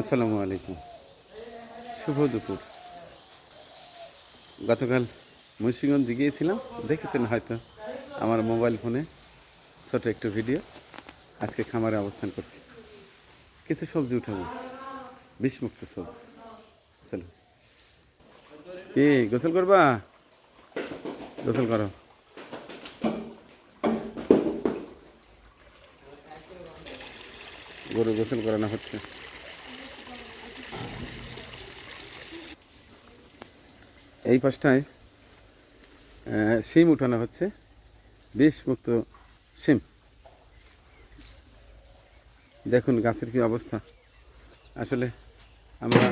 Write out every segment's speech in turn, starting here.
আসসালামু আলাইকুম, শুভ দুপুর। গতকাল মুন্সিগঞ্জ গিয়েছিলাম, দেখেছেন হয়তো আমার মোবাইল ফোনে ছোট একটু ভিডিও। আজকে খামারে অবস্থান করছি, কিছু সবজি উঠাবো, বিষমুক্ত সবজি। চলো, কি গোসল করবা? গোসল করো। গরু গোসল করানো হচ্ছে। এই পাশটায় শিম উঠানো হচ্ছে, বিষমুক্ত শিম। দেখুন গাছের কি অবস্থা। আসলে আমরা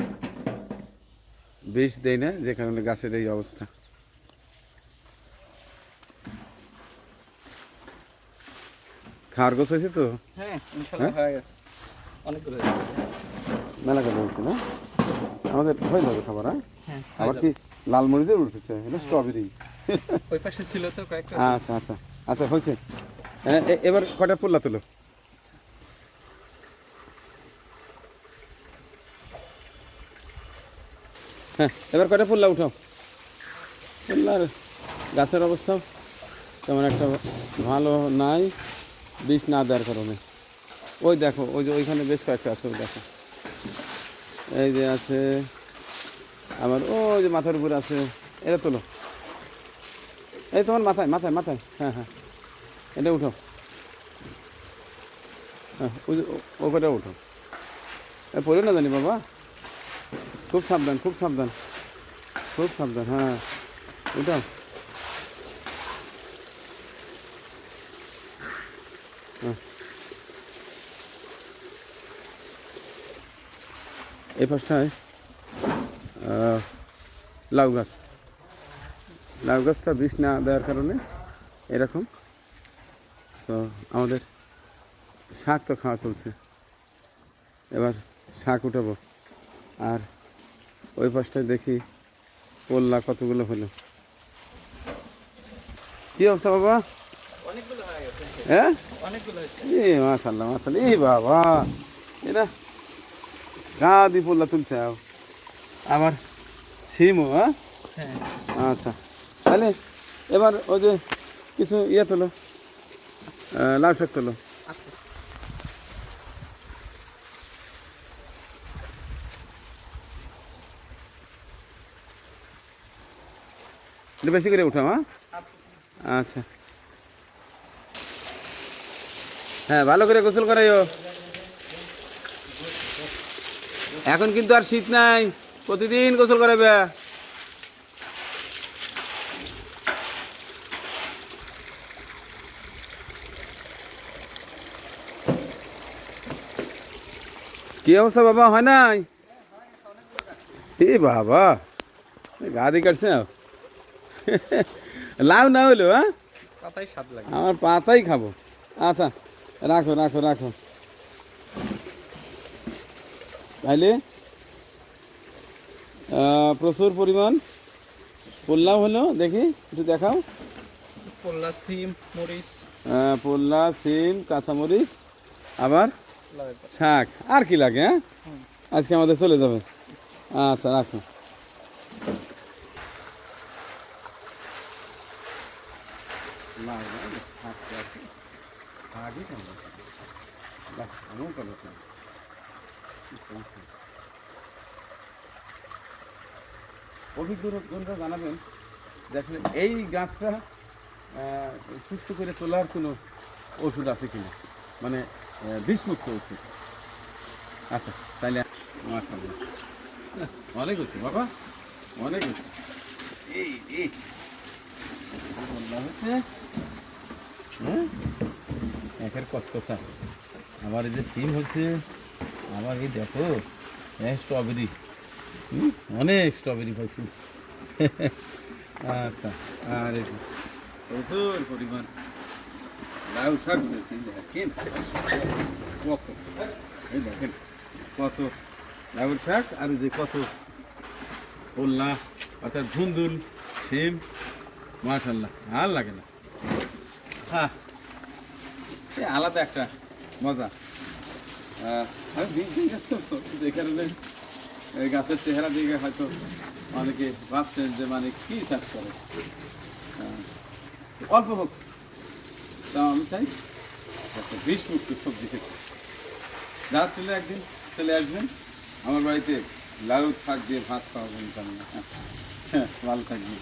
বিষ দেই না, যে কারণে গাছের এই অবস্থা। খাওয়ার গোছ হয়েছে তো? হ্যাঁ, ইনশাআল্লাহ হয়ে গেছে। অনেকগুলো হয়ে গেছে। মেলা কথা বলছি না, আমাদের হয়ে যাবে খাবার। হ্যাঁ, হ্যাঁ, আবার কি লাল মরিচের উঠতেছে, এটা স্ট্রবেরি। ওই পাশে ছিল তো কয়েকটা। আচ্ছা আচ্ছা আচ্ছা, হয়েছে। এবার কটা পোল্লা তুলো। হ্যাঁ, এবার কটা পোল্লা উঠাও। পোল্লার গাছের অবস্থা তেমন একটা ভালো নাই, বিষ না দেওয়ার কারণে। ওই দেখো, ওই যে ওইখানে বেশ কয়েকটা আছে, ওই দেখো, এই যে আছে আমার, ওই যে মাথার উপরে আছে, এটা তোলো। এই তোমার মাথায় মাথায় মাথায়, হ্যাঁ হ্যাঁ, এটা উঠো। হ্যাঁ, ওই যে ওপরে উঠো, পড়ে না জানি বাবা, খুব সাবধান খুব সাবধান খুব সাবধান। হ্যাঁ, উঠাও। হ্যাঁ, এই পাশটায় লাউ গাছ। লাউ গাছটা বিষ না দেওয়ার কারণে এরকম। তো আমাদের শাক তো খাওয়া চলছে, এবার শাক উঠাবো। আর ওই পাশটায় দেখি পোল্লা কতগুলো হলো। কি অবস্থা বাবা? অনেকগুলো হয়ে গেছে। হ্যাঁ, অনেকগুলো হয়েছে। এই মাশাল্লাহ মাশাল্লাহ, এই বাবা, এরা গা দিয়ে পোল্লা তুলছে। আবার সিমও। হ্যাঁ, হ্যাঁ, আচ্ছা, তাহলে এবার ওই যে কিছু ইয়ে তোলো, লাউ শাক তোলো। আচ্ছা। একটু বেশি করে উঠাও। হ্যাঁ, আচ্ছা, হ্যাঁ, ভালো করে গোসল করাইও। এখন কিন্তু আর শীত নাই, প্রতিদিন গোসল করাবে। কি অবস্থা বাবা, হয় নাই? এ বাবা, গা দিয়ে কাটছে। লাউ না হইলো, হ্যাঁ, পাতায় স্বাদ লাগে। আমার পাতাই খাবো। আচ্ছা, রাখো রাখো রাখো। তাইলে প্রচুর পরিমাণ পোল্লাও হলো, দেখি একটু দেখাও। পোল্লা, সিম, মরিচ, পোল্লা, সিম, কাঁচামরিচ, আবার লাউয়ের পাতা। শাক। আর কি লাগে? হ্যাঁ, আজকে আমাদের চলে যাবে। আচ্ছা, রাখো। অভিজ্ঞতা জানাবেন যে আসলে এই গাছটা সুস্থ করে তোলার কোনো ওষুধ আছে কিনা, মানে বিষমুক্ত ওষুধ। আচ্ছা, তাইলে মাশাআল্লাহ, অনেক হচ্ছে বাবা, অনেক হচ্ছে। এই এই হচ্ছে, হ্যাঁ, একের কসকসা। আবার এই যে সিম হচ্ছে, আবার এই দেখো স্ট্রবেরি, অনেক স্ট্রবেরি পাইছি। আচ্ছা, আর এই প্রচুর পরিমাণ লাউ শাক হয়েছে, দেখেন কত, এই দেখেন কত লাউ শাক, আর এই যে কত পোল্লা, অর্থাৎ ধুন্দুল, সিম। মাশাল্লাহ, আর লাগে না। হ্যাঁ, আলাদা একটা মজা। আমি বীজ দিয়ে গেছো তো, যে কারণে এই গাছের চেহারা দিকে হয়তো অনেকে ভাবছেন যে মানে কি চাষ করে। অল্প হোক, তা আমি চাই একটা বিষমুক্ত সবজি খেতে। যা চলে একদিন চলে আসবেন আমার বাড়িতে, লাউ শাক দিয়ে ভাত খাওয়াবেন। হ্যাঁ, ভালো থাকবেন।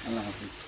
আল্লাহ হাফিজ।